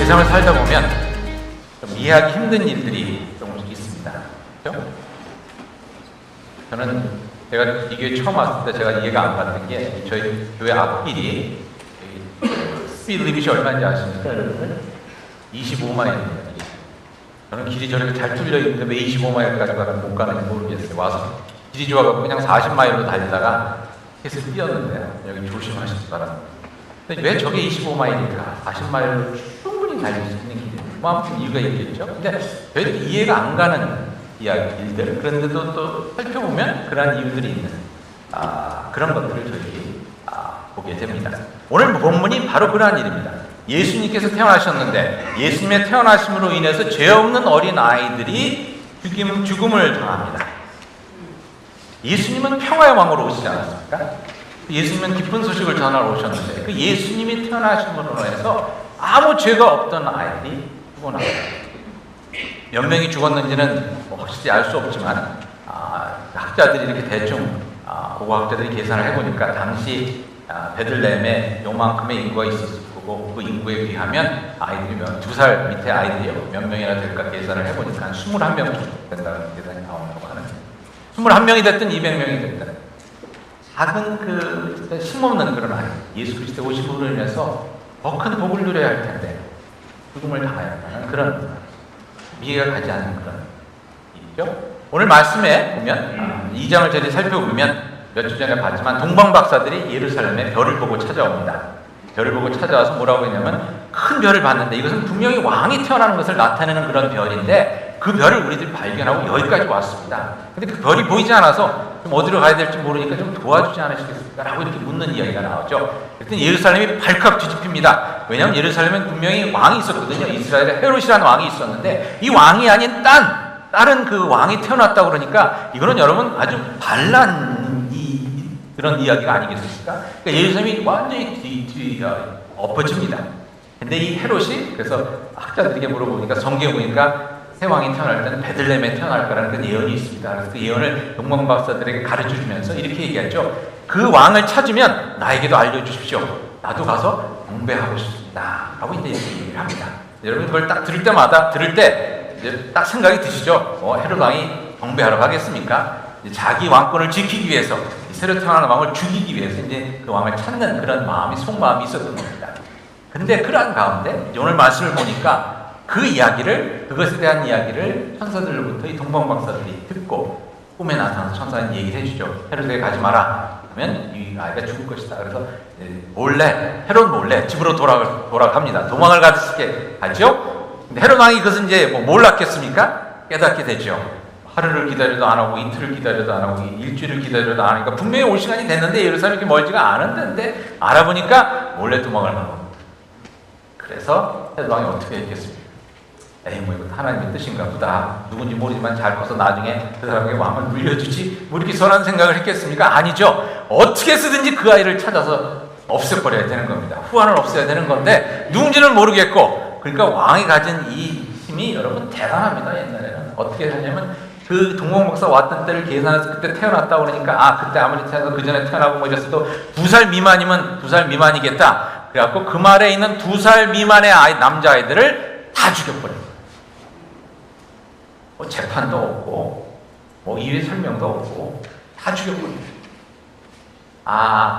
세상을 살다 보면 좀 이해하기 힘든 일들이 조금씩 있습니다. 그렇죠? 저는 제가 이 교회 처음 왔을 때 제가 이해가 안 갔던 게 저희 교회 앞길이 스피드 리밋이 얼마인지 아십니까? 25마일입니다. 저는 길이 저렇게 잘 뚫려 있는데 왜 25마일까지 못 가는지 모르겠어요. 와서 길이 좋아가지고 그냥 40마일로 달리다가 계속 뛰었는데 여기 조심하시기 바랍니다. 근데 왜 저게 25마일일까? 40마일로 충분히 달릴 수 있는 길이에요. 뭐 아무튼 이유가 있겠죠. 근데 저희도 이해가 안 가는 일들, 그런데도 또 살펴보면 그러한 이유들이 있는 그런 것들을 저희 보게 됩니다. 오늘 본문이 바로 그러한 일입니다. 예수님께서 태어나셨는데 예수님의 태어나심으로 인해서 죄 없는 어린 아이들이 죽음을 당합니다. 예수님은 평화의 왕으로 오시지 않았습니까? 예수님은 기쁜 소식을 전하러 오셨는데 그 예수님이 태어나심으로 해서 아무 죄가 없던 아이들이 죽어나갑니다. 몇 명이 죽었는지는 확실히 알 수 없지만 학자들이 이렇게 대충 고고학자들이 계산을 해보니까 당시 베들레헴에 요만큼의 인구가 있었을 거고 그 인구에 비하면 아이들이 2살 밑에 아이들이 몇 명이나 될까 계산을 해보니까 한 21명 정도 된다는 계산이 나온다고 하는데 21명이 됐든 200명이 됐든 작은 힘없는 그런 아이 예수 그리스도의 오심으로 인해서 더 큰 복을 누려야 할 텐데 죽음을 당해야 하는 그런 이해가 가지 않는 그런 일이죠. 오늘 말씀에 보면 2장을 저희 살펴보면 몇 주 전에 봤지만 동방박사들이 예루살렘에 별을 보고 찾아옵니다. 별을 보고 찾아와서 뭐라고 했냐면 큰 별을 봤는데 이것은 분명히 왕이 태어나는 것을 나타내는 그런 별인데 그 별을 우리들이 발견하고 여기까지 왔습니다. 근데 그 별이 보이지 않아서 좀 어디로 가야 될지 모르니까 좀 도와주지 않으시겠습니까? 라고 이렇게 묻는 이야기가 나오죠. 그랬더니 예루살렘이 발칵 뒤집힙니다. 왜냐하면 예루살렘은 분명히 왕이 있었거든요. 이스라엘에 헤롯이라는 왕이 있었는데 이 왕이 아닌 다른 그 왕이 태어났다고 그러니까 이거는 여러분 아주 반란 그런 이야기가 아니겠습니까? 그러니까 예루살렘이 완전히 엎어집니다. 근데 이 헤롯이 그래서 학자들에게 물어보니까 성경에 보니까 새 왕이 태어날 때는 베들레헴에 태어날 거라는 그런 예언이 있습니다. 그래서 그 예언을 동방박사들에게 가르쳐 주면서 이렇게 얘기하죠. 그 왕을 찾으면 나에게도 알려주십시오. 나도 가서 경배하고 싶습니다. 라고 이제 얘기를 합니다. 여러분 그걸 딱 들을 때 이제 딱 생각이 드시죠? 헤롯 왕이 경배하러 가겠습니까? 자기 왕권을 지키기 위해서 새로 태어나는 왕을 죽이기 위해서 이제 그 왕을 찾는 그런 속마음이 있었던 겁니다. 그런데 그러한 가운데 오늘 말씀을 보니까 그것에 대한 이야기를 천사들로부터 이 동방박사들이 듣고 꿈에 나타나서 천사는 얘기를 해주죠. 헤롯에게 가지 마라. 그러면 이 아이가 죽을 것이다. 그래서 헤롯 몰래 집으로 돌아갑니다. 도망을 가듯이 가죠. 근데 헤롯 왕이 그것은 이제 몰랐겠습니까? 깨닫게 되죠. 하루를 기다려도 안 하고 이틀을 기다려도 안 하고 일주일을 기다려도 안 하니까 분명히 올 시간이 됐는데 예루살렘이 멀지가 않은데 알아보니까 몰래 도망을 가고 그래서 헤롯 왕이 어떻게 했겠습니까? 뭐 이거 하나님의 뜻인가 보다. 누군지 모르지만 잘 커서 나중에 그 사람에게 왕을 물려주지 뭐 이렇게 선한 생각을 했겠습니까? 아니죠. 어떻게 쓰든지 그 아이를 찾아서 없애버려야 되는 겁니다. 후환을 없애야 되는 건데 누군지는 모르겠고 그러니까 왕이 가진 이 힘이 여러분 대단합니다. 옛날에는 어떻게 하냐면 그 동방박사 왔던 때를 계산해서 그때 태어났다고 그러니까 그때 아무리 태어나서 그 전에 태어나고 뭐 이랬어도 2살 미만이면 2살 미만이겠다. 그래갖고 그 말에 있는 2살 미만의 남자아이들을 다 죽여버려요. 재판도 없고 이외 설명도 없고 다 죽여버려요.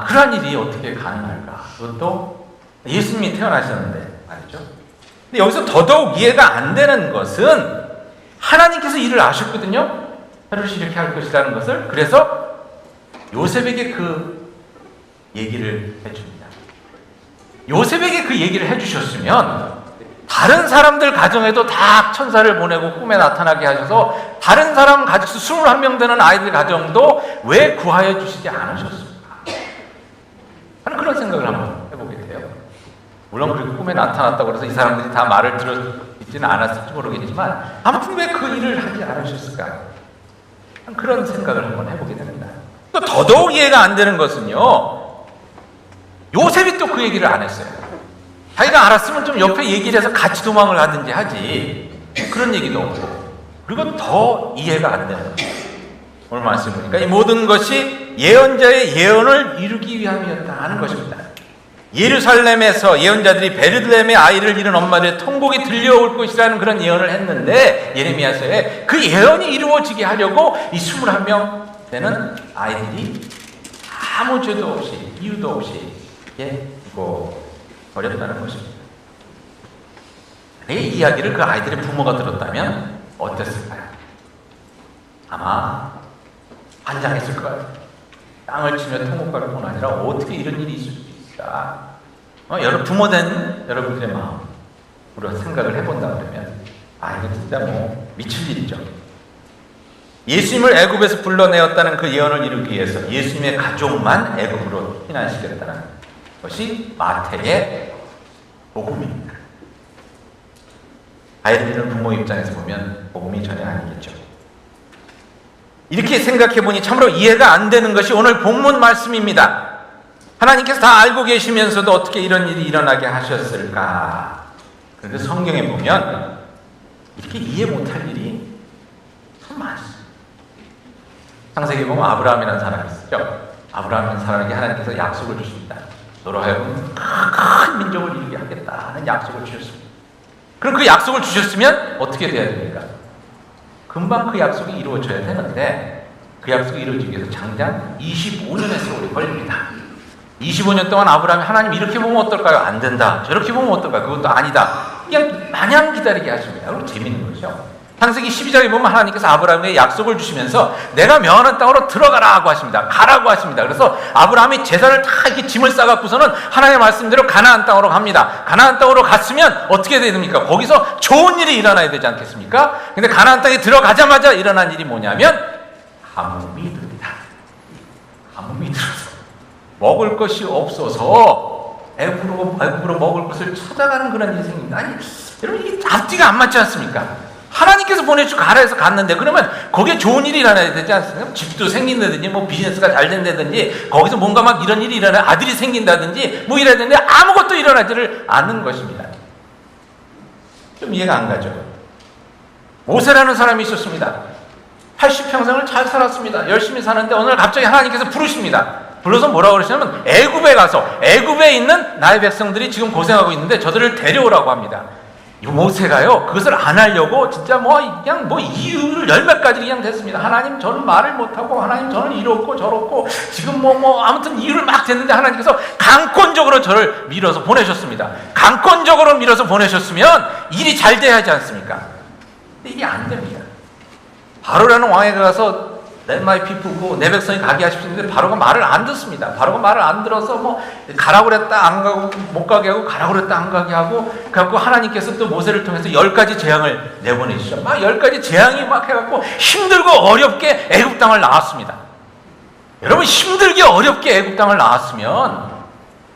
그런 일이 어떻게 가능할까? 그것도 예수님이 태어나셨는데 말이죠. 근데 여기서 더더욱 이해가 안 되는 것은 하나님께서 일을 아셨거든요. 헤롯이 이렇게 할 것이라는 것을. 그래서 요셉에게 그 얘기를 해줍니다. 요셉에게 그 얘기를 해주셨으면 다른 사람들 가정에도 다 천사를 보내고 꿈에 나타나게 하셔서 다른 사람 가족 수 21명 되는 아이들 가정도 왜 구하여 주시지 않으셨습니까? 하는 그런 생각을 한번 해보게 돼요. 물론 그렇게 꿈에 나타났다고 해서 이 사람들이 다 말을 들어있지는 않았을지 모르겠지만 아무튼 왜 그 일을 하지 않으셨을까? 그런 생각을 한번 해보게 됩니다. 또 더더욱 이해가 안 되는 것은요. 요셉이 또 그 얘기를 안 했어요. 자기가 알았으면 좀 옆에 얘기를 해서 같이 도망을 가든지 하지. 그런 얘기도 없고. 그리고 더 이해가 안 되는 거예요. 오늘 말씀 보니까 이 모든 것이 예언자의 예언을 이루기 위함이었다 하는 것입니다. 예루살렘에서 예언자들이 베들레헴의 아이를 잃은 엄마들의 통곡이 들려올 것이라는 그런 예언을 했는데, 예레미야서에 그 예언이 이루어지게 하려고 이 21명 되는 아이들이 아무 죄도 없이, 이유도 없이 죽어 버렸다는 것입니다. 이 이야기를 그 아이들의 부모가 들었다면 어땠을까요? 아마 환장했을 거예요. 땅을 치며 통곡할 뿐 아니라 어떻게 이런 일이 있을 수 있을까? 여러분, 부모된 여러분들의 마음으로 생각을 해본다 그러면 이거 진짜 미칠 일이죠. 예수님을 애굽에서 불러내었다는 그 예언을 이루기 위해서 예수님의 가족만 애굽으로 피난시켰다는 것이 마태의 복음입니다. 아이를 잃은 부모 입장에서 보면 복음이 전혀 아니겠죠. 이렇게 생각해보니 참으로 이해가 안 되는 것이 오늘 본문 말씀입니다. 하나님께서 다 알고 계시면서도 어떻게 이런 일이 일어나게 하셨을까? 그런데 성경에 보면 이렇게 이해 못할 일이 참 많습니다. 창세기 보면 아브라함이라는 사람이 있었죠. 아브라함이라는 사람에게 하나님께서 약속을 주십니다. 너로 하여금 큰 민족을 이루게 하겠다 하는 약속을 주셨습니다. 그럼 그 약속을 주셨으면 어떻게 돼야 됩니까? 금방 그 약속이 이루어져야 되는데 그 약속이 이루어지기 위해서 장장 25년의 세월이 걸립니다. 25년 동안 아브라함이 하나님 이렇게 보면 어떨까요? 안 된다. 저렇게 보면 어떨까요? 그것도 아니다. 그냥 마냥 기다리게 하십니다. 그럼 재밌는 거죠. 창세기 12장에 보면 하나님께서 아브라함에게 약속을 주시면서 내가 명하는 땅으로 들어가라고 하십니다. 가라고 하십니다. 그래서 아브라함이 제사를 다 이렇게 짐을 싸갖고서는 하나님의 말씀대로 가나안 땅으로 갑니다. 가나안 땅으로 갔으면 어떻게 돼야 됩니까? 거기서 좋은 일이 일어나야 되지 않겠습니까? 근데 가나안 땅에 들어가자마자 일어난 일이 뭐냐면 가뭄이 듭니다. 가뭄이 들어서 먹을 것이 없어서 애굽으로 먹을 것을 찾아가는 그런 일이 생깁니다. 아니, 여러분 이게 앞뒤가 안 맞지 않습니까? 하나님께서 보내주고 가라 해서 갔는데 그러면 거기에 좋은 일이 일어나야 되지 않습니까? 집도 생긴다든지 비즈니스가 잘 된다든지 거기서 뭔가 막 이런 일이 일어나 아들이 생긴다든지 이래야 되는데 아무것도 일어나지를 않는 것입니다. 좀 이해가 안 가죠. 모세라는 사람이 있었습니다. 80평생을 잘 살았습니다. 열심히 사는데 어느 날 갑자기 하나님께서 부르십니다. 불러서 뭐라고 그러시냐면 애굽에 가서 애굽에 있는 나의 백성들이 지금 고생하고 있는데 저들을 데려오라고 합니다. 이 모세가요, 그것을 안 하려고 진짜 그냥 이유를 열몇 가지 그냥 됐습니다. 하나님, 저는 말을 못하고, 하나님, 저는 이렇고 저렇고, 지금 아무튼 이유를 막 댔는데 하나님께서 강권적으로 저를 밀어서 보내셨습니다. 강권적으로 밀어서 보내셨으면 일이 잘 돼야 하지 않습니까? 근데 이게 안 됩니다. 바로라는 왕에게 가서 Let my people 내 백성이 가게 하십시오. 근데 바로가 말을 안 듣습니다. 바로가 말을 안 들어서 가라고 그랬다 안 가고 못 가게 하고 가라고 그랬다 안 가게 하고 그래갖고 하나님께서 또 모세를 통해서 10가지 재앙을 내보내시죠. 막 10가지 재앙이 막 해갖고 힘들고 어렵게 애굽 땅을 나왔습니다. 여러분 힘들게 어렵게 애굽 땅을 나왔으면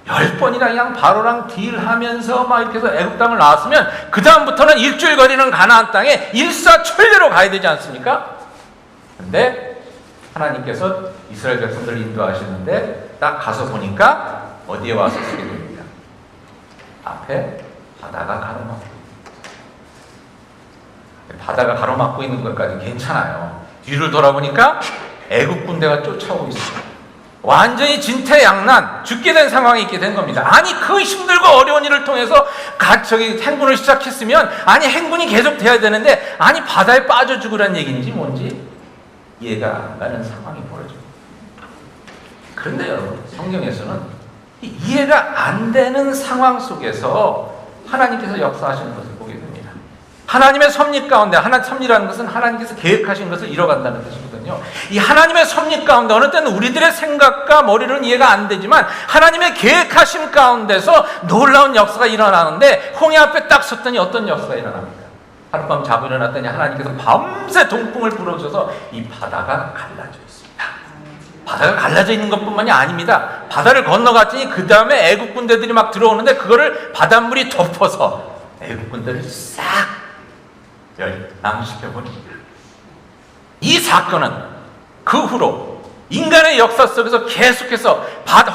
10번이나 그냥 바로랑 딜하면서 막 이렇게 해서 애굽 땅을 나왔으면 그 다음부터는 일주일 거리는 가나안 땅에 일사천리로 가야 되지 않습니까? 근데 하나님께서 이스라엘 백성들을 인도하시는데 딱 가서 보니까 어디에 와서 서게 됩니다. 앞에 바다가 가로막고 바다가 가로막고 있는 것까지 괜찮아요. 뒤를 돌아보니까 애국 군대가 쫓아오고 있어요. 완전히 진퇴양난 죽게 된 상황이 있게 된 겁니다. 아니 그 힘들고 어려운 일을 통해서 행군을 시작했으면 행군이 계속 돼야 되는데 바다에 빠져 죽으란 얘기인지 뭔지 이해가 안 가는 상황이 벌어집니다. 그런데 여러분 성경에서는 이해가 안 되는 상황 속에서 하나님께서 역사하시는 것을 보게 됩니다. 하나님의 섭리 가운데 섭리라는 것은 하나님께서 계획하신 것을 이뤄간다는 뜻이거든요. 이 하나님의 섭리 가운데 어느 때는 우리들의 생각과 머리로는 이해가 안 되지만 하나님의 계획하신 가운데서 놀라운 역사가 일어나는데 홍해 앞에 딱 섰더니 어떤 역사가 일어납니까? 하룻밤 자고 일어났더니 하나님께서 밤새 동풍을 불어주셔서 이 바다가 갈라져 있습니다. 바다가 갈라져 있는 것뿐만이 아닙니다. 바다를 건너갔더니 그 다음에 애국 군대들이 막 들어오는데 그거를 바닷물이 덮어서 애국 군대를 싹 멸망시켜버립니다. 이 사건은 그 후로 인간의 역사 속에서 계속해서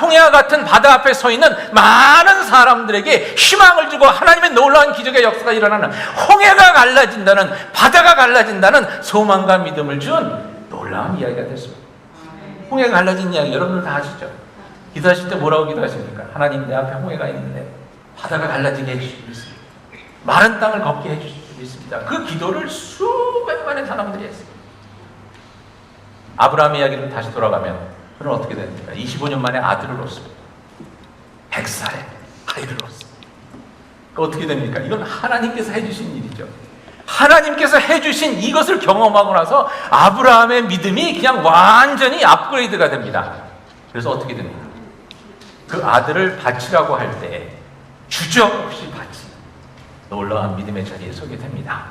홍해와 같은 바다 앞에 서 있는 많은 사람들에게 희망을 주고 하나님의 놀라운 기적의 역사가 일어나는 홍해가 갈라진다는 바다가 갈라진다는 소망과 믿음을 준 놀라운 이야기가 됐습니다. 홍해가 갈라진 이야기 여러분들 다 아시죠? 기도하실 때 뭐라고 기도하십니까? 하나님, 내 앞에 홍해가 있는데 바다가 갈라지게 해주시고 있습니다. 마른 땅을 걷게 해주시고 있습니다. 그 기도를 수백만의 사람들이 했습니다. 아브라함의 이야기로 다시 돌아가면 그는 어떻게 됩니까? 25년 만에 아들을 얻습니다. 100살에 아이를 얻습니다. 어떻게 됩니까? 이건 하나님께서 해주신 일이죠. 하나님께서 해주신 이것을 경험하고 나서 아브라함의 믿음이 그냥 완전히 업그레이드가 됩니다. 그래서 어떻게 됩니까? 그 아들을 바치라고 할 때 주저없이 바치는 놀라운 믿음의 자리에 서게 됩니다.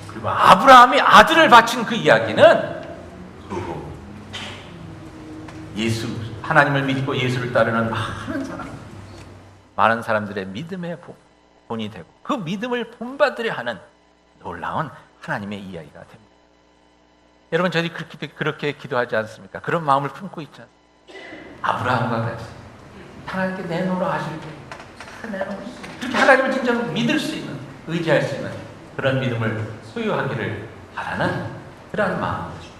그리고 아브라함이 아들을 바친 그 이야기는 그 예수, 하나님을 믿고 예수를 따르는 많은 사람들의 믿음의 본이 되고 그 믿음을 본받으려 하는 놀라운 하나님의 이야기가 됩니다. 여러분, 저희 그렇게 기도하지 않습니까? 그런 마음을 품고 있지 않습니까? 아브라함과 같이 하나님께 내놓으라 하실 때 그렇게 하나님을 진짜 믿을 수 있는, 의지할 수 있는 그런 믿음을 소유하기를 바라는 그러한 마음이죠.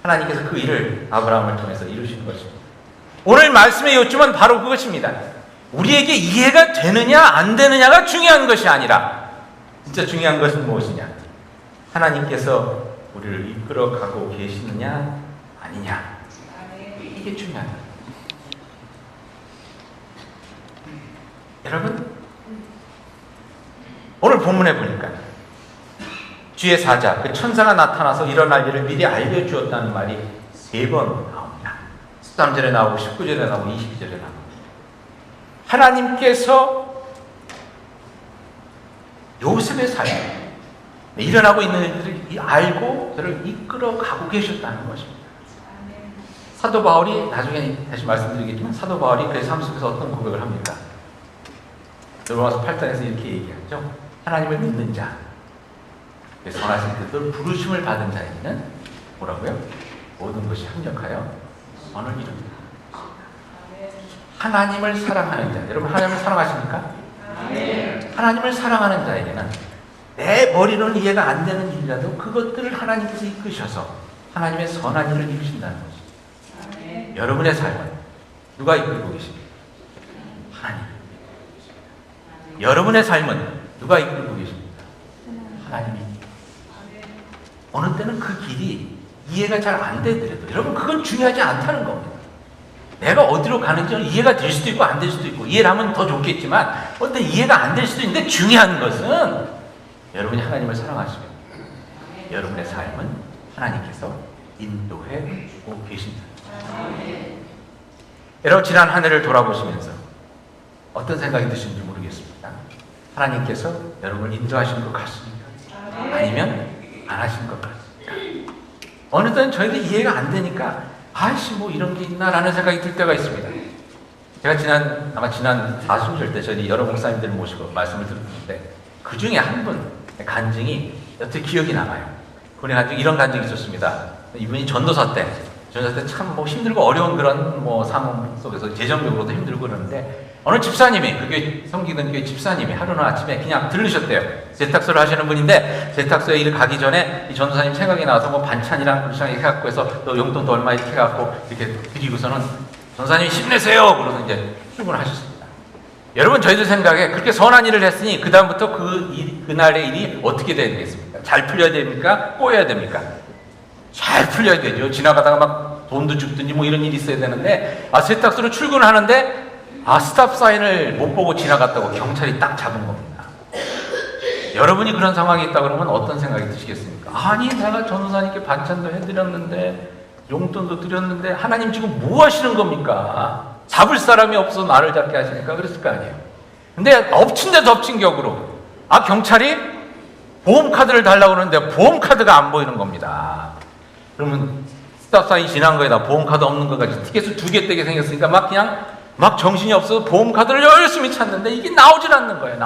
하나님께서 그 일을 아브라함을 통해서 이루신 것입니다. 오늘 말씀의 요점은 바로 그것입니다. 우리에게 이해가 되느냐 안 되느냐가 중요한 것이 아니라 진짜 중요한 것은 무엇이냐? 하나님께서 우리를 이끌어가고 계시느냐 아니냐, 이게 중요하다. 여러분, 오늘 본문에 보니까 주의 사자, 그 천사가 나타나서 일어날 일을 미리 알려주었다는 말이 3번 나옵니다. 13절에 나오고 19절에 나오고 22절에 나옵니다. 하나님께서 요셉의 삶에 일어나고 있는 일들을 알고 저를 이끌어가고 계셨다는 것입니다. 사도 바울이, 나중에 다시 말씀드리겠지만, 사도 바울이 그의 삶 속에서 어떤 고백을 합니까? 로마서 8장에서 이렇게 얘기하죠. 하나님을 믿는 자, 선하신 뜻을 부르심을 받은 자에게는 뭐라고요? 모든 것이 합력하여 선을 이룹니다. 하나님을 사랑하는 자, 여러분 하나님을 사랑하십니까? 하나님을 사랑하는 자에게는 내 머리로는 이해가 안 되는 일이라도 그것들을 하나님께서 이끄셔서 하나님의 선한 일을 이루신다는 것입니다. 여러분의 삶은 누가 이끌고 계십니까? 하나님. 여러분의 삶은 누가 이끌고 계십니까? 하나님이. 어느 때는 그 길이 이해가 잘 안 되더라도 여러분, 그건 중요하지 않다는 겁니다. 내가 어디로 가는지는 이해가 될 수도 있고 안 될 수도 있고, 이해를 하면 더 좋겠지만 어떤 이해가 안 될 수도 있는데, 중요한 것은 여러분이 하나님을 사랑하시면 여러분의 삶은 하나님께서 인도해 주고 계십니다. 여러분, 지난 한 해를 돌아보시면서 어떤 생각이 드시는지 모르겠습니다. 하나님께서 여러분을 인도하신 것 같습니까? 아니면 안 하신 것 같습니까? 어느 때는 저희들 이해가 안 되니까 아이씨 뭐 이런 게 있나 라는 생각이 들 때가 있습니다. 제가 아마 지난 사순절 때 저희 여러 목사님들을 모시고 말씀을 들었는데, 그 중에 한 분 간증이 여태 기억이 남아요. 그분의 간증이 이런 간증이 있었습니다. 이분이 전도사 때 참 뭐 힘들고 어려운 그런 뭐 상황 속에서 재정적으로도 힘들고 그러는데, 어느 집사님이, 그게 섬기던 교회 집사님이 하루는 아침에 그냥 들르셨대요. 세탁소를 하시는 분인데, 세탁소에 일 가기 전에 이 전도사님 생각이 나서 뭐 반찬이랑 그렇게 해갖고 해서 또 용돈도 얼마 이렇게 해갖고 이렇게 드리고서는 전도사님이 힘내세요! 그러서 이제 출근을 하셨습니다. 여러분, 저희들 생각에 그렇게 선한 일을 했으니 그다음부터 그날의 일이 어떻게 되겠습니까? 잘 풀려야 됩니까? 꼬여야 됩니까? 잘 풀려야 되죠. 지나가다가 막 돈도 죽든지 뭐 이런 일이 있어야 되는데, 세탁소로 출근을 하는데 스탑 사인을 못 보고 지나갔다고 경찰이 딱 잡은 겁니다. 여러분이 그런 상황이 있다 그러면 어떤 생각이 드시겠습니까? 아니, 내가 전도사님께 반찬도 해드렸는데 용돈도 드렸는데 하나님 지금 뭐 하시는 겁니까? 잡을 사람이 없어서 나를 잡게 하시니까 그랬을 거 아니에요. 근데 엎친 데 덮친 격으로 경찰이 보험카드를 달라고 그러는데 보험카드가 안 보이는 겁니다. 그러면 스탑사인 지난 거에다 보험카드 없는 것까지 티켓을 2개 떼게 생겼으니까 막 정신이 없어서 보험카드를 열심히 찾는데 이게 나오질 않는 거예요.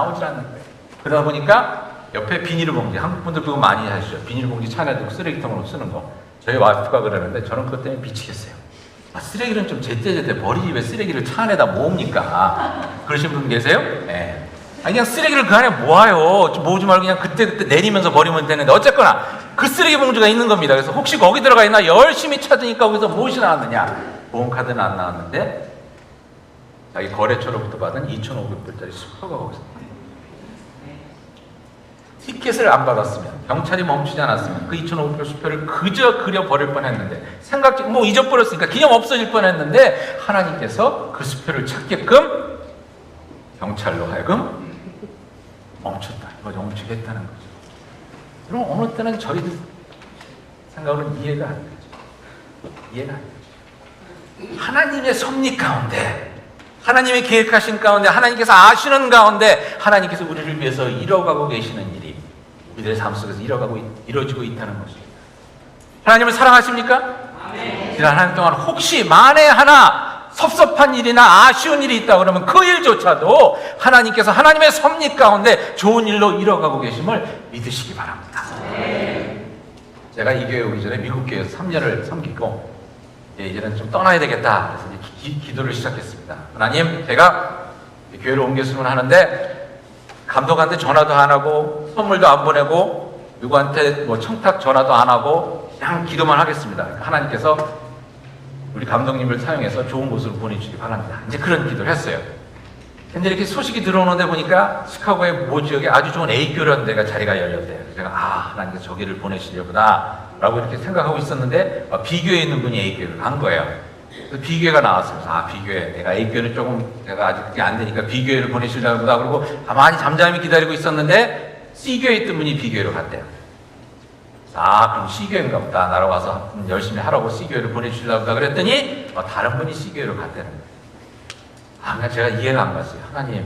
그러다 보니까 옆에 비닐봉지, 한국 분들 그거 많이 하시죠. 비닐봉지 차 안에 두고 쓰레기통으로 쓰는 거. 저희 와이프가 그러는데 저는 그것 때문에 미치겠어요. 쓰레기는 좀 제때제때 버리지 왜 쓰레기를 차 안에다 모읍니까? 그러신 분 계세요? 네. 그냥 쓰레기를 그 안에 모아요. 모으지 말고 그냥 그때 내리면서 버리면 되는데, 어쨌거나 그 쓰레기 봉지가 있는 겁니다. 그래서 혹시 거기 들어가 있나 열심히 찾으니까 거기서 무엇이 나왔느냐? 보험카드는 안 나왔는데 자기 거래처로부터 받은 2,500불짜리 수표가 거기서 티켓을 안 받았으면, 경찰이 멈추지 않았으면 그 2,500불 수표를 그저 그려버릴 뻔했는데, 생각 뭐 잊어버렸으니까 기념 없어질 뻔했는데 하나님께서 그 수표를 찾게끔 경찰로 하여금 멈췄다. 이거 멈추게 했다는 거죠. 그럼 어느 때는 저희들 생각으로는 이해가 안 되죠. 이해가 안 되죠. 하나님의 섭리 가운데, 하나님의 계획하신 가운데, 하나님께서 아시는 가운데 하나님께서 우리를 위해서 이뤄가고 계시는 일이 우리들의 삶 속에서 이루어지고 있다는 것입니다. 하나님을 사랑하십니까? 지난 한 해 동안 혹시 만에 하나 섭섭한 일이나 아쉬운 일이 있다 그러면 그 일조차도 하나님께서 하나님의 섭리 가운데 좋은 일로 이뤄가고 계심을 믿으시기 바랍니다. 제가 이 교회 오기 전에 미국 교회에서 3년을 섬기고 이제는 좀 떠나야 되겠다. 그래서 이제 기도를 시작했습니다. 하나님, 제가 교회로 옮겼으면 하는데 감독한테 전화도 안 하고 선물도 안 보내고 누구한테 뭐 청탁 전화도 안 하고 그냥 기도만 하겠습니다. 하나님께서 우리 감독님을 사용해서 좋은 곳으로 보내주시기 바랍니다. 이제 그런 기도를 했어요. 근데 이렇게 소식이 들어오는데 보니까 시카고의 모 지역에 아주 좋은 A교라는 데가 자리가 열렸대요. 제가 하나님께서 저기를 보내시려구나 라고 이렇게 생각하고 있었는데 B교에 있는 분이 A교를 간 거예요. 그래서 B교회가 나왔어요. B교회, 내가 A교회는 조금 내가 아직 그게 안 되니까 B교회를 보내시려고 보다 그러고 가만히 잠잠히 기다리고 있었는데 C교회에 있던 분이 B교회로 갔대요. 그럼 C교회인가 보다. 나로 와서 열심히 하라고 C교회를 보내주시려고 보다 그랬더니 다른 분이 C교회로 갔다는 거예요. 그러니까 제가 이해가 안 갔어요. 하나님,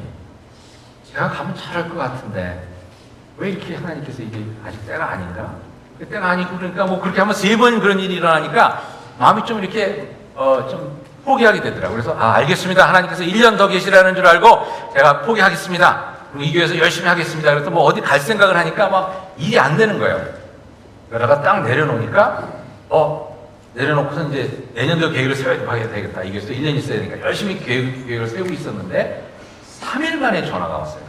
제가 가면 잘할 것 같은데 왜 이렇게 하나님께서 이게 아직 때가 아닌가? 때가 아니고 그러니까 뭐 그렇게 하면 3번 그런 일이 일어나니까 마음이 좀 이렇게 좀 포기하게 되더라고요. 그래서 알겠습니다. 하나님께서 1년 더 계시라는 줄 알고 제가 포기하겠습니다. 그리고 이 교회에서 열심히 하겠습니다. 그래서 뭐 어디 갈 생각을 하니까 막 일이 안 되는 거예요. 그러다가 딱 내려놓으니까 내려놓고서 이제 내년도 계획을 세워야 되겠다. 이 교회에서 1년 있어야 되니까 열심히 계획을 세우고 있었는데 3일 만에 전화가 왔어요.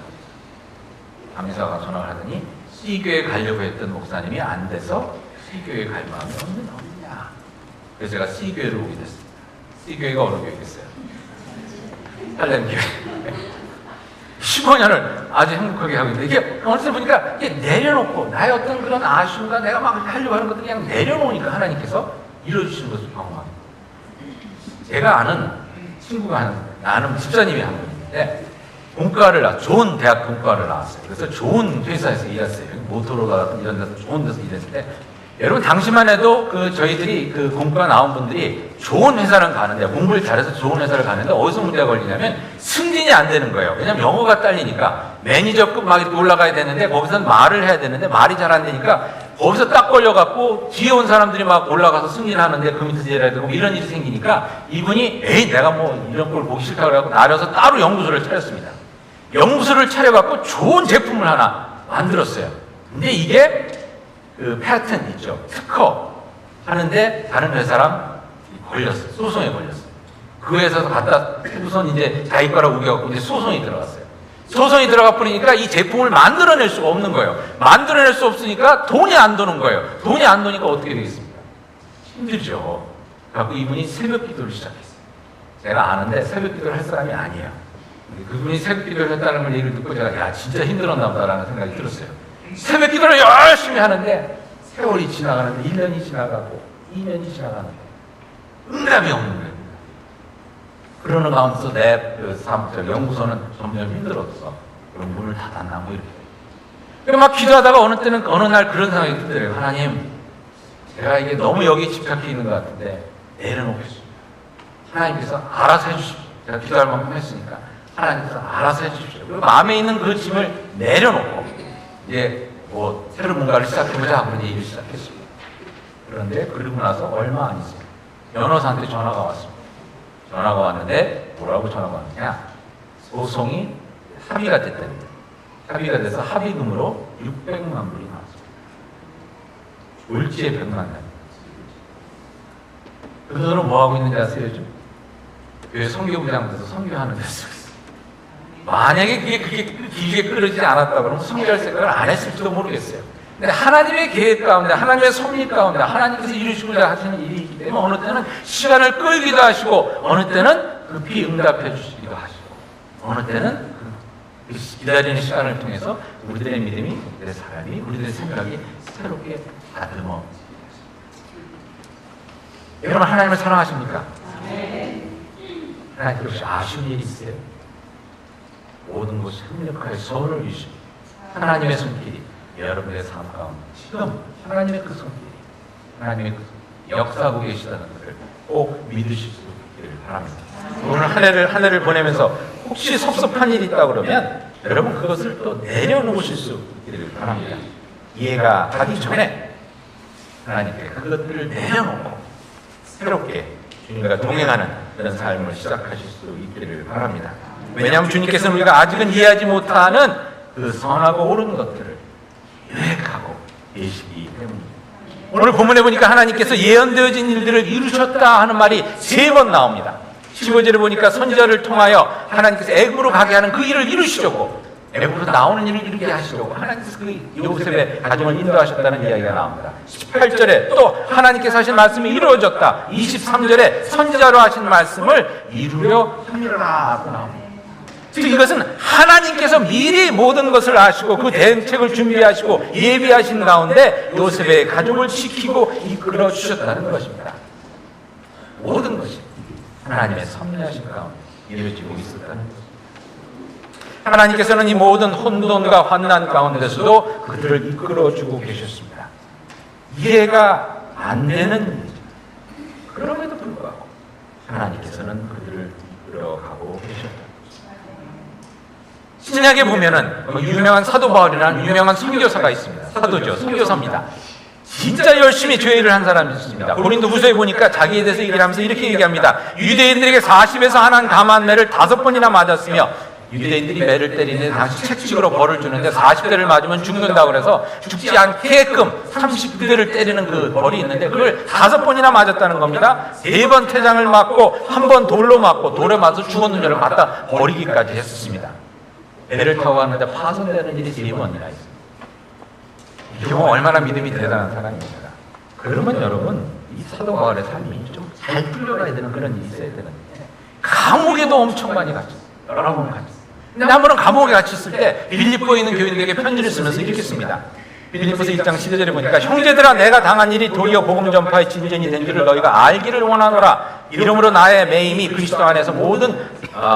감사가 전화를 하더니 C교회 가려고 했던 목사님이 안 돼서 C교회 갈 마음이 없느냐. 그래서 제가 C교회로 오게 됐습니다. C교회가 어느 교회겠어요? 할렘교회. 15년을 아주 행복하게 하고 있는데 이게 어느 때 보니까 이게 내려놓고 나의 어떤 그런 아쉬움과 내가 막 하려고 하는 것들 그냥 내려놓으니까 하나님께서 이루어주시는 것을 경험합니다. 제가 아는 친구가 아는 집사님이 한 분인데 좋은 대학 본과를 나왔어요. 그래서 좋은 회사에서 일했어요. 모토로라 같은 이런 데서 좋은 데서 일했을 때 여러분 당시만 해도 저희들이 본과 나온 분들이 좋은 회사를 가는데 공부를 잘해서 좋은 회사를 가는데 어디서 문제가 걸리냐면 승진이 안 되는 거예요. 왜냐면 영어가 딸리니까 매니저급 막 이렇게 올라가야 되는데 거기서 말을 해야 되는데 말이 잘 안 되니까 거기서 딱 걸려갖고 뒤에 온 사람들이 막 올라가서 승진하는데 그 밑에서 일해야 되고 이런 일이 생기니까 이분이 내가 뭐 이런 걸 보기 싫다고 그래갖고 나려서 따로 연구소를 차렸습니다. 연구소를 차려갖고 좋은 제품을 하나 만들었어요. 근데 이게 패턴 있죠. 특허 하는데 다른 회사랑 걸렸어요. 소송에 걸렸어요. 그 회사에서 갖다 우선 이제 자기 거라고 우겨갖고 이제 소송이 들어갔어요. 소송이 들어가 버리니까 이 제품을 만들어낼 수가 없는 거예요. 만들어낼 수 없으니까 돈이 안 도는 거예요. 돈이 안 도니까 어떻게 되겠습니까? 힘들죠. 그래서 이분이 새벽 기도를 시작했어요. 제가 아는데 새벽 기도를 할 사람이 아니에요. 그분이 새벽 기도를 했다는 걸 얘기를 듣고 제가 진짜 힘들었나 보다라는 생각이 들었어요. 새벽 기도를 열심히 하는데 세월이 지나가는데 1년이 지나가고 2년이 지나가는데 응답이 없는 거예요. 그러는 가운데서 내 연구소는 점점 힘들었어. 그럼 문을 닫았나 뭐 이렇게. 그래서 막 기도하다가 어느 날 그런 생각이 들더래요. 하나님, 제가 이게 너무 여기 집착해 있는 것 같은데 내려놓겠습니다. 하나님께서 알아서 해주십시오. 제가 기도할 만큼 했으니까 하나님께서 알아서 해주십시오. 그리고 마음에 있는 그 짐을 내려놓고 이제 뭐 새로 뭔가를 시작해보자 그런 얘기를 시작했습니다. 그런데 그러고 나서 얼마 안 있어요. 변호사한테 전화가 왔습니다. 전화가 왔는데 뭐라고 전화가 왔느냐. 소송이 합의가 됐답니다. 합의가 돼서 합의금으로 600만 불이 나왔습니다. 졸지에 100만 원. 그 돈으로 뭐 하고 있는지 아세요? 요즘? 교회 선교부장 돼서 선교하는 데 쓰고 있어요. 만약에 그게 길게 끌어지지 않았다 그러면 선교할 생각을 안 했을지도 모르겠어요. 근데 하나님의 계획 가운데, 하나님의 섭리 가운데, 하나님께서 이루시고자 하시는 일이 있기 때문에 어느 때는 시간을 끌기도 하시고 어느 때는 급히 응답해 주시기도 오기도 하시고, 어느 때는 기다리는 시간을 통해서 우리들의 믿음이, 우리들의 사람이, 우리들의 생각이 새롭게 다듬어. 여러분, 하나님을 사랑하십니까? 하나님 혹시 아쉬운 일이 있어요? 모든 것이 합력하여 선을 이루시고 하나님의 손길이 여러분의 삶 가운데 지금 하나님의 그 손길이, 하나님의 그 역사하고 계시다는 것을 꼭 믿으실 수 있기를 바랍니다. 오늘 한 해를 보내면서 혹시 섭섭한 일이 있다 그러면 여러분 그것을 또 내려놓으실 수 있기를 바랍니다. 이해가 가기 전에 하나님께 그것들을 내려놓고 새롭게 주님과 동행하는 그런 삶을 시작하실 수 있기를 바랍니다. 왜냐하면 주님께서는 우리가 아직은 이해하지 못하는 그 선하고 옳은 것들을 계획하고 계시기 때문입니다. 오늘 본문에 보니까 하나님께서 예언되어진 일들을 이루셨다 하는 말이 3번 나옵니다. 15절에 보니까 선지자를 통하여 하나님께서 애굽으로 가게 하는 그 일을 이루시려고, 애굽으로 나오는 일을 이루게 하시려고 하나님께서 그 요셉의 가정을 인도하셨다는 이야기가 나옵니다. 18절에 또 하나님께서 하신 말씀이 이루어졌다. 23절에 선지자로 하신 말씀을 이루려 함이라고 나옵니다. 즉 이것은 하나님께서 미리 모든 것을 아시고 그 대책을 준비하시고 예비하신 가운데 요셉의 가족을 지키고 이끌어 주셨다는 것입니다. 모든 것이 하나님의 섭리하신 가운데 이루어지고 있었다는 것입니다. 하나님께서는 이 모든 혼돈과 환난 가운데서도 그들을 이끌어주고 계셨습니다. 이해가 안 되는 일이죠. 그럼에도 불구하고 하나님께서는 그들을 이끌어가고 계셨다. 신약에 보면은 유명한 사도 바울이라는 유명한 선교사가 있습니다. 사도죠. 선교사입니다. 진짜 열심히 죄일을 한 사람이 있습니다. 고린도후서에 보니까 자기에 대해서 얘기를 하면서 이렇게 얘기합니다. 유대인들에게 40에서 한한 감한 매를 5번이나 맞았으며, 유대인들이 매를 때리는데 당시 책칙으로 벌을 주는데 40대를 맞으면 죽는다고 그래서 죽지 않게끔 30대를 때리는 그 벌이 있는데 그걸 5번이나 맞았다는 겁니다. 3번 태장을 맞고 1번 돌로 맞고, 돌에 맞아서 죽었는 줄을 갖다 버리기까지 했었습니다. 배를 타고 가는데 파손되는 일이 3번이나 있습니다. 이 경우 얼마나 믿음이 대단한 사람입니다. 그러면 여러분, 이 사도 바울의 삶이 좀 잘 풀려가야 되는 그런 일이 있어야 되는데, 감옥에도 엄청 많이 갇혔어요. 여러 번 갇혔어요. 근데 한 번은 감옥에 갇혔을 때 빌립보에 있는 교인들에게 편지를 쓰면서 이렇게 씁니다. 빌립보서 1장 12절에 보니까 형제들아, 내가 당한 일이 도리어 복음 전파의 진전이 된 줄을 너희가 알기를 원하노라. 이러므로 나의 매임이 그리스도 안에서 모든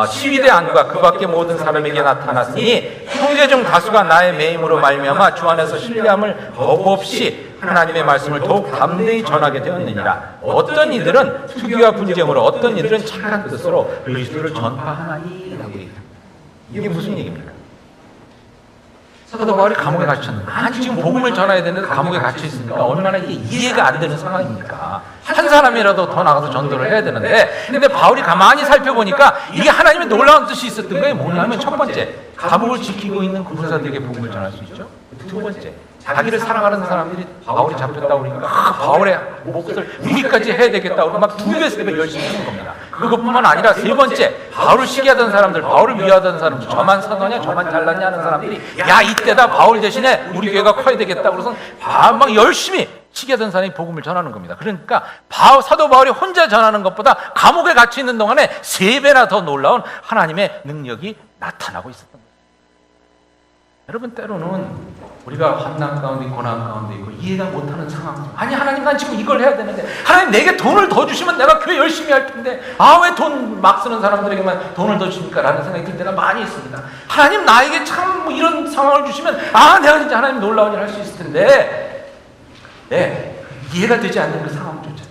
시위대 안과 그 밖의 모든 사람에게 나타났으니 형제 중 다수가 나의 매임으로 말미암아 주 안에서 신뢰함을 거부없이 하나님의 말씀을 더욱 담대히 전하게 되었느니라. 어떤 이들은 투기와 분쟁으로, 어떤 이들은 착한 뜻으로 그리스도를 전파하나니 라고 얘기합니다. 이게 무슨 얘기입니까? 사도 바울이 감옥에 갇혔는데, 아니 지금 복음을 전해야 되는데 감옥에 갇혀 있으니까 얼마나 이게 이해가 안 되는 상황입니까? 한 사람이라도 더 나가서 전도를 해야 되는데, 근데 바울이 가만히 살펴보니까 이게 하나님의 놀라운 뜻이 있었던 게 뭐냐면, 첫 번째, 감옥을 지키고 있는 군사들에게 복음을 전할 수 있죠. 두 번째, 자기를 사랑하는 사람들이 바울이 잡혔다고 그러니까 바울의 몫을 우리까지 해야 되겠다고 그러고 막 2배, 3배 열심히 하는 겁니다. 그것뿐만 아니라 3번째, 바울을 시기하던 사람들, 바울을 위하던 사람들, 저만 사도냐, 저만 잘났냐 하는 사람들이 야, 이때다 바울 대신에 우리 교회가 커야 되겠다고 그래서 막 열심히 시기하던 사람이 복음을 전하는 겁니다. 그러니까 사도 바울이 혼자 전하는 것보다 감옥에 갇혀 있는 동안에 3배나 더 놀라운 하나님의 능력이 나타나고 있었던 거예요. 여러분, 때로는 우리가 환난 가운데, 고난 가운데 있고 이해가 못하는 상황, 아니 하나님, 난 지금 이걸 해야 되는데, 하나님 내게 돈을 더 주시면 내가 교회 열심히 할 텐데, 왜 돈 막 쓰는 사람들에게만 돈을 더 주십니까? 라는 생각이 들 때가 많이 있습니다. 하나님 나에게 참 이런 상황을 주시면 내가 진짜 하나님 놀라운 일 할 수 있을 텐데, 이해가 되지 않는 그 상황조차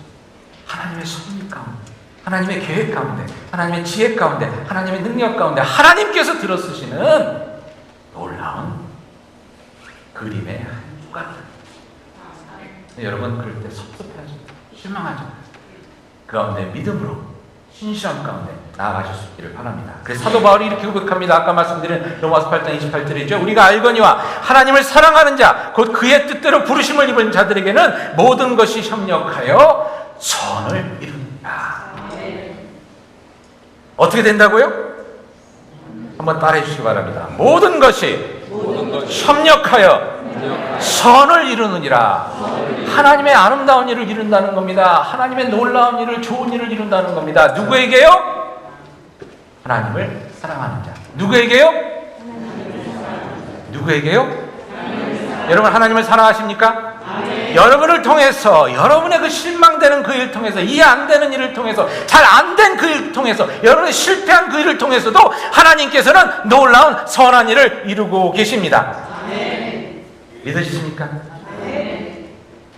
하나님의 섭리 가운데, 하나님의 계획 가운데, 하나님의 지혜 가운데, 하나님의 능력 가운데 하나님께서 들어쓰시는 놀라운 그림의 한 조각이다. 여러분, 그럴 때 섭섭해하죠. 실망하죠. 그 가운데 믿음으로, 신실함 가운데 나아가실 수 있기를 바랍니다. 그래서 사도 바울이 이렇게 고백합니다. 아까 말씀드린 로마서 8장 28절이죠. 우리가 알거니와 하나님을 사랑하는 자, 곧 그의 뜻대로 부르심을 입은 자들에게는 모든 것이 협력하여 선을 이룬다. 어떻게 된다고요? 한번 따라해 주시기 바랍니다. 모든 것이 협력하여 선을 이루느니라. 하나님의 아름다운 일을 이룬다는 겁니다. 하나님의 놀라운 일을, 좋은 일을 이룬다는 겁니다. 누구에게요? 하나님을 사랑하는 자. 누구에게요? 누구에게요? 여러분 하나님을 사랑하십니까? 여러분을 통해서, 여러분의 그 실망되는 그 일을 통해서, 이해 안 되는 일을 통해서, 잘 안 된 그 일을 통해서, 여러분의 실패한 그 일을 통해서도 하나님께서는 놀라운 선한 일을 이루고 계십니다. 믿으십니까?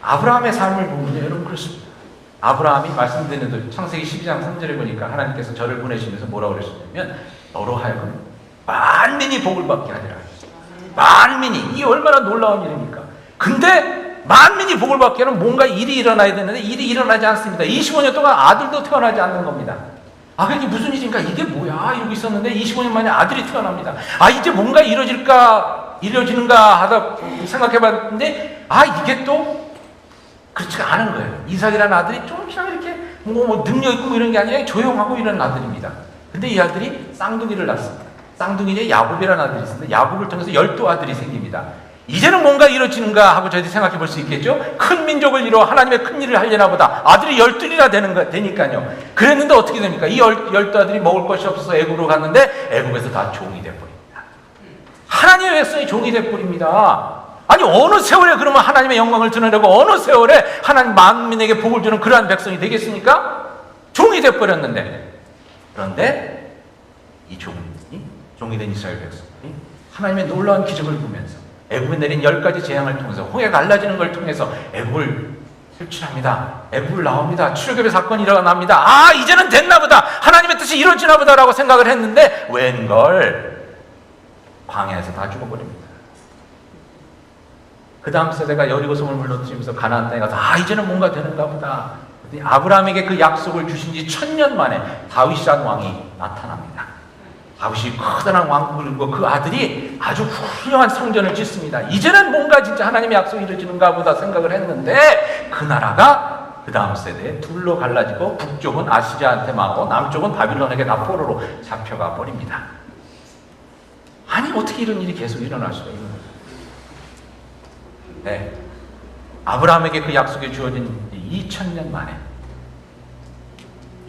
아브라함의 삶을 보면 여러분 그렇습니다. 아브라함이 말씀드린 대로 창세기 12장 3절에 보니까 하나님께서 저를 보내시면서 뭐라고 그러셨냐면 너로 하여금 만민이 복을 받게 하리라. 만민이, 이게 얼마나 놀라운 일입니까? 근데 만민이 복을 받게 하면 뭔가 일이 일어나야 되는데 일이 일어나지 않습니다. 25년 동안 아들도 태어나지 않는 겁니다. 아, 이게 무슨 일인가? 이게 뭐야? 이러고 있었는데 25년 만에 아들이 태어납니다. 아, 이제 뭔가 이루어지는가 하다 생각해 봤는데, 아, 이게 또 그렇지가 않은 거예요. 이삭이라는 아들이 좀 그냥 이렇게 뭐 능력 있고 뭐 이런 게 아니라 조용하고 이런 아들입니다. 근데 이 아들이 쌍둥이를 낳습니다. 쌍둥이에 야곱이라는 아들이 있습니다. 야곱을 통해서 12아들이 생깁니다. 이제는 뭔가 이루어지는가 하고 저희들이 생각해 볼 수 있겠죠? 큰 민족을 이루어 하나님의 큰 일을 하려나 보다. 아들이 12이나 되니까요. 그랬는데 어떻게 됩니까? 이 12아들이 먹을 것이 없어서 애굽으로 갔는데 애굽에서 다 종이 돼버립니다. 하나님의 백성이 종이 돼버립니다. 아니, 어느 세월에 그러면 하나님의 영광을 드러내고 어느 세월에 하나님 만민에게 복을 주는 그러한 백성이 되겠습니까? 종이 돼버렸는데, 그런데 이 종이 된 이스라엘 백성이 하나님의 놀라운 기적을 보면서 애굽에 내린 10가지 재앙을 통해서, 홍해 갈라지는 걸 통해서 애굽을 탈출합니다. 애굽을 나옵니다. 출애굽의 사건이 일어납니다. 아, 이제는 됐나 보다, 하나님의 뜻이 이루어지나 보다라고 생각을 했는데 웬걸 광야에서 다 죽어버립니다. 그 다음 세대가 여리고 성을 물러뜨리면서 가나안 땅에 가서 아, 이제는 뭔가 되는가 보다. 아브라함에게 그 약속을 주신 지 1000년 만에 다윗이라는 왕이 나타납니다. 다윗이 커다란 왕국을 이루고 그 아들이 아주 훌륭한 성전을 짓습니다. 이제는 뭔가 진짜 하나님의 약속이 이루어지는가 보다 생각을 했는데, 그 나라가 그 다음 세대에 둘로 갈라지고 북쪽은 아시리아한테 망하고 남쪽은 바빌론에게 다 포로로 잡혀가 버립니다. 아니, 어떻게 이런 일이 계속 일어날 수가 있는 거죠? 네. 아브라함에게 그 약속이 주어진 2000년 만에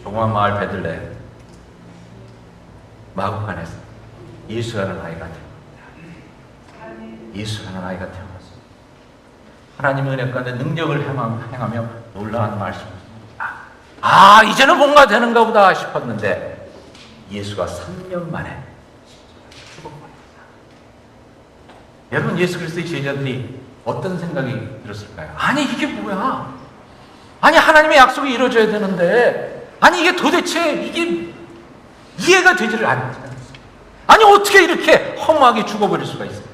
조그만 마을 베들레헴 마구간에서 예수라는 아이가 태어납니다. 예수라는 아이가 태어났습니다. 하나님의 은혜 가운데 능력을 행하며 놀라운 말씀을 합니다. 아, 이제는 뭔가 되는가 보다 싶었는데 예수가 3년 만에 죽어버립니다. 여러분, 예수 그리스도의 제자들이 어떤 생각이 들었을까요? 아니, 이게 뭐야? 아니, 하나님의 약속이 이루어져야 되는데, 아니, 이게 도대체 이게 이해가 되지를 않지 않습니다. 아니, 어떻게 이렇게 허무하게 죽어버릴 수가 있어요?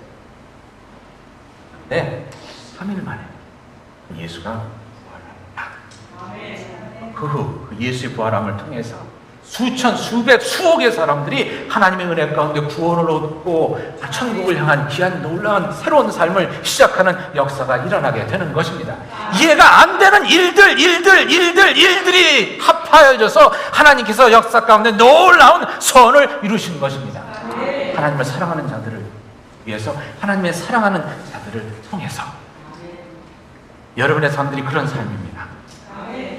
네, 3일 만에 예수가 부활합니다. 그 후 예수의 부활함을 통해서 수천, 수백, 수억의 사람들이 하나님의 은혜 가운데 구원을 얻고 천국을 향한 귀한 놀라운 새로운 삶을 시작하는 역사가 일어나게 되는 것입니다. 이해가 안 되는 일들이 합하여져서 하나님께서 역사 가운데 놀라운 선을 이루신 것입니다. 하나님을 사랑하는 자들을 위해서, 하나님의 사랑하는 자들을 통해서 여러분의 삶들이 그런 삶입니다.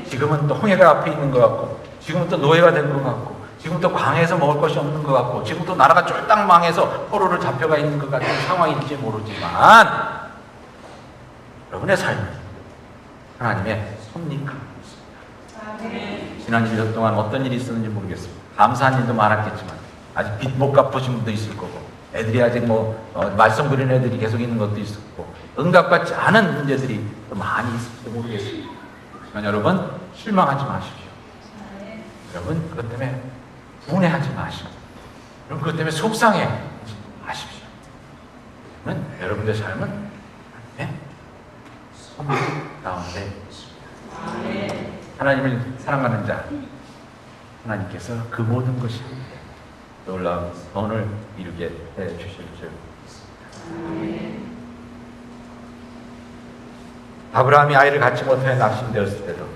지금은 또 홍해가 앞에 있는 것 같고, 지금은 또 노예가 된 것 같고, 지금 또 광야에서 먹을 것이 없는 것 같고, 지금 또 나라가 쫄딱 망해서 포로로 잡혀가 있는 것 같은 상황인지 모르지만 여러분의 삶은 하나님의 섭리가 있습니다. 지난 1년 동안 어떤 일이 있었는지 모르겠습니다. 감사한 일도 많았겠지만 아직 빚 못 갚으신 분도 있을 거고, 애들이 아직 말썽 부리는 애들이 계속 있는 것도 있을 거고, 응답받지 않은 문제들이 또 많이 있을지도 모르겠습니다. 하지만 여러분, 실망하지 마십시오. 여러분, 그것 때문에 분해하지 마시고, 여러분, 그것 때문에 속상해하지 마십시오. 여러분의 삶은 섭리 가운데 있습니다. 하나님을 사랑하는 자, 하나님께서 그 모든 것이 놀라운 선을 이루게 해주실 줄 믿습니다. 아브라함이 아이를 갖지 못하여 낙심되었을 때도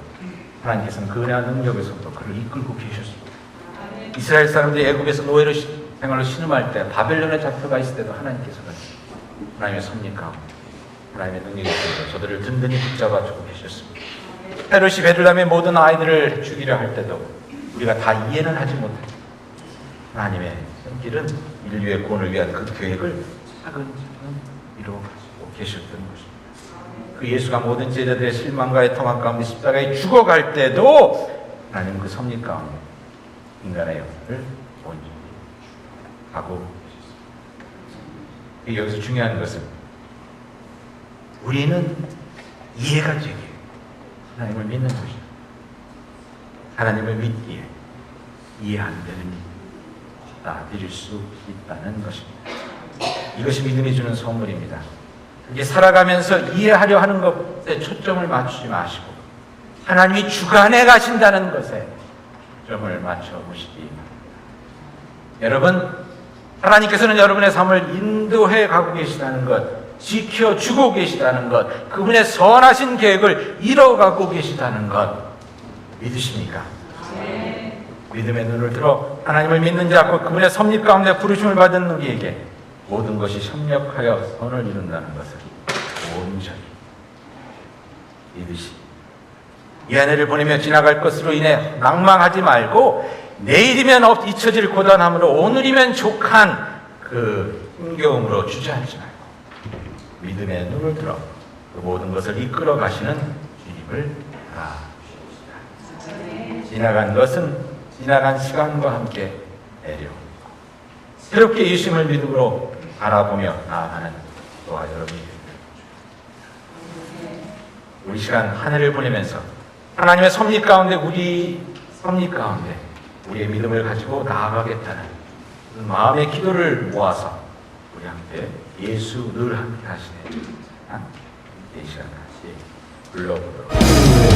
하나님께서는 그 은혜와 능력에서도 그를 이끌고 계셨습니다. 이스라엘 사람들이 애굽에서 노예로 생활로 신음할 때, 바벨론에 잡혀가 있을 때도 하나님께서는 하나님의 섭리 가운데 하나님의 능력에 있어서 저들을 든든히 붙잡아주고 계셨습니다. 헤롯이 베들레헴의 모든 아이들을 죽이려 할 때도 우리가 다 이해는 하지 못했습니다. 하나님의 길은 인류의 구원을 위한 그 계획을 차근차근 이루어가고 계셨던 것입니다. 그 예수가 모든 제자들의 실망과 통합 가운데 십자가에 죽어갈 때도 하나님은 그 섭리 가운데 인간의 영혼을 온전히 하고 계셨습니다. 여기서 중요한 것은 우리는 이해가 되기에 하나님을 믿는 것이다. 하나님을 믿기에 이해 안 되는 받아들일 수 있다는 것입니다. 이것이 믿음이 주는 선물입니다. 이게 살아가면서 이해하려 하는 것에 초점을 맞추지 마시고 하나님이 주관해 가신다는 것에 초점을 맞춰보시기 바랍니다. 여러분, 하나님께서는 여러분의 삶을 인도해 가고 계시다는 것, 지켜주고 계시다는 것, 그분의 선하신 계획을 이뤄가고 계시다는 것 믿으십니까? 믿음의 눈을 들어 하나님을 믿는 자고 그분의 섭리 가운데 부르심을 받은 우리에게 모든 것이 협력하여 선을 이룬다는 것을 온전히 믿으시. 이 한 해를 보내며 지나갈 것으로 인해 낭망하지 말고 내일이면 잊혀질 고단함으로 오늘이면 족한 그 힘겨움으로 주저앉지 말고 믿음의 눈을 들어 그 모든 것을 이끌어 가시는 주님을 알아주십시다. 지나간 것은 지나간 시간과 함께 내려 새롭게 예수님을 믿음으로 바라보며 나아가는 저와 여러분이 됩니다. 우리 시간 한 해를 보내면서 하나님의 섭리 가운데 우리의 믿음을 가지고 나아가겠다는 그 마음의 기도를 모아서 우리 함께 예수 늘 함께 하시네 이 시간 같이 불러보도록 하겠습니다.